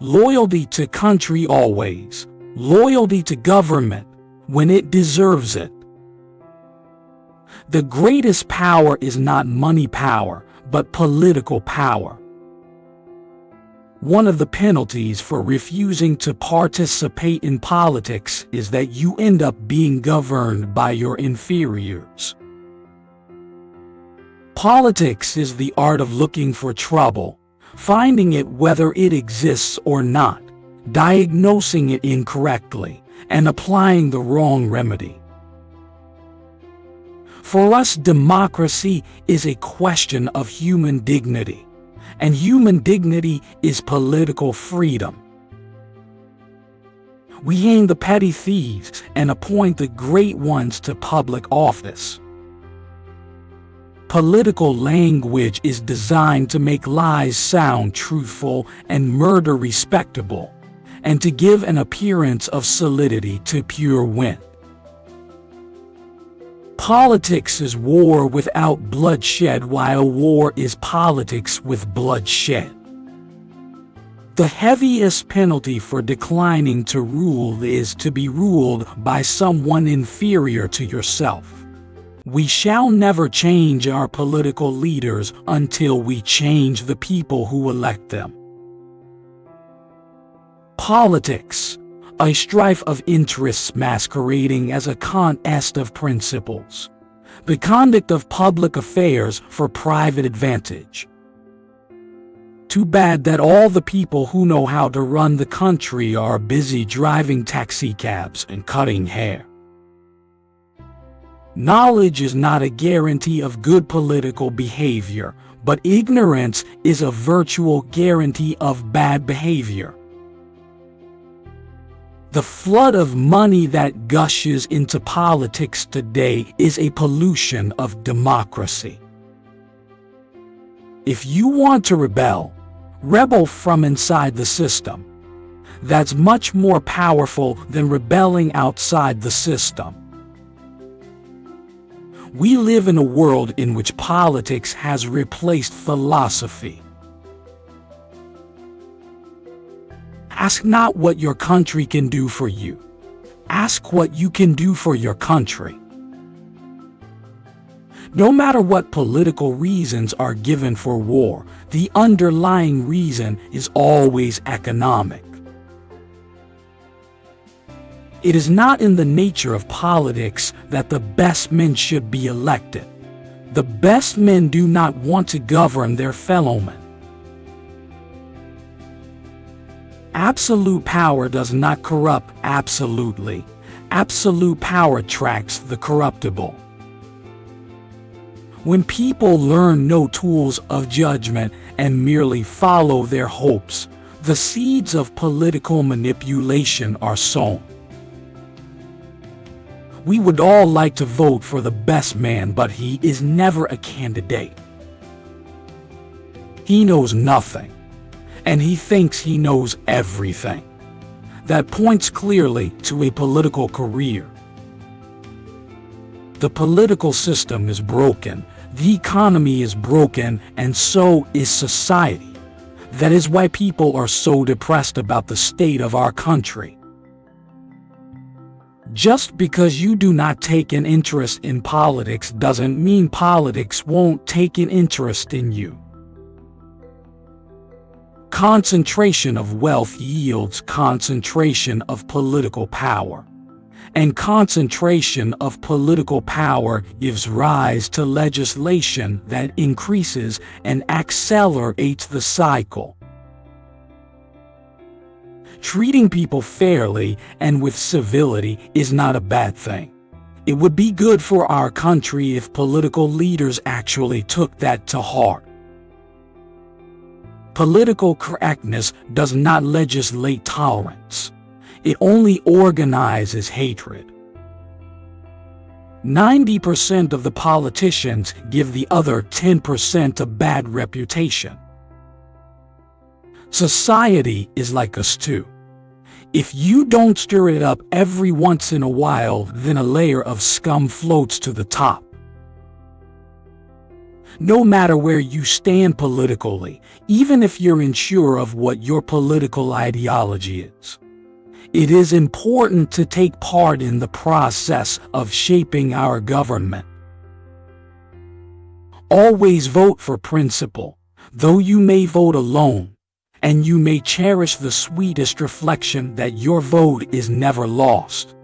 Loyalty to country always. Loyalty to government when it deserves it. The greatest power is not money power, but political power. One of the penalties for refusing to participate in politics is that you end up being governed by your inferiors. Politics is the art of looking for trouble, finding it whether it exists or not, diagnosing it incorrectly, and applying the wrong remedy. For us, democracy is a question of human dignity, and human dignity is political freedom. We hang the petty thieves and appoint the great ones to public office. Political language is designed to make lies sound truthful and murder respectable, and to give an appearance of solidity to pure wind. Politics is war without bloodshed, while war is politics with bloodshed. The heaviest penalty for declining to rule is to be ruled by someone inferior to yourself. We shall never change our political leaders until we change the people who elect them. Politics, a strife of interests masquerading as a contest of principles, the conduct of public affairs for private advantage. Too bad that all the people who know how to run the country are busy driving taxicabs and cutting hair. Knowledge is not a guarantee of good political behavior, but ignorance is a virtual guarantee of bad behavior. The flood of money that gushes into politics today is a pollution of democracy. If you want to rebel, rebel from inside the system. That's much more powerful than rebelling outside the system. We live in a world in which politics has replaced philosophy. Ask not what your country can do for you. Ask what you can do for your country. No matter what political reasons are given for war, the underlying reason is always economic. It is not in the nature of politics that the best men should be elected. The best men do not want to govern their fellow men. Absolute power does not corrupt absolutely. Absolute power attracts the corruptible. When people learn no tools of judgment and merely follow their hopes, the seeds of political manipulation are sown. We would all like to vote for the best man, but he is never a candidate. He knows nothing, and he thinks he knows everything. That points clearly to a political career. The political system is broken, the economy is broken, and so is society. That is why people are so depressed about the state of our country. Just because you do not take an interest in politics doesn't mean politics won't take an interest in you. Concentration of wealth yields concentration of political power, and concentration of political power gives rise to legislation that increases and accelerates the cycle. Treating people fairly and with civility is not a bad thing. It would be good for our country if political leaders actually took that to heart. Political correctness does not legislate tolerance. It only organizes hatred. 90% of the politicians give the other 10% a bad reputation. Society is like a stew. If you don't stir it up every once in a while, then a layer of scum floats to the top. No matter where you stand politically, even if you're unsure of what your political ideology is, it is important to take part in the process of shaping our government. Always vote for principle, though you may vote alone, and you may cherish the sweetest reflection that your vote is never lost.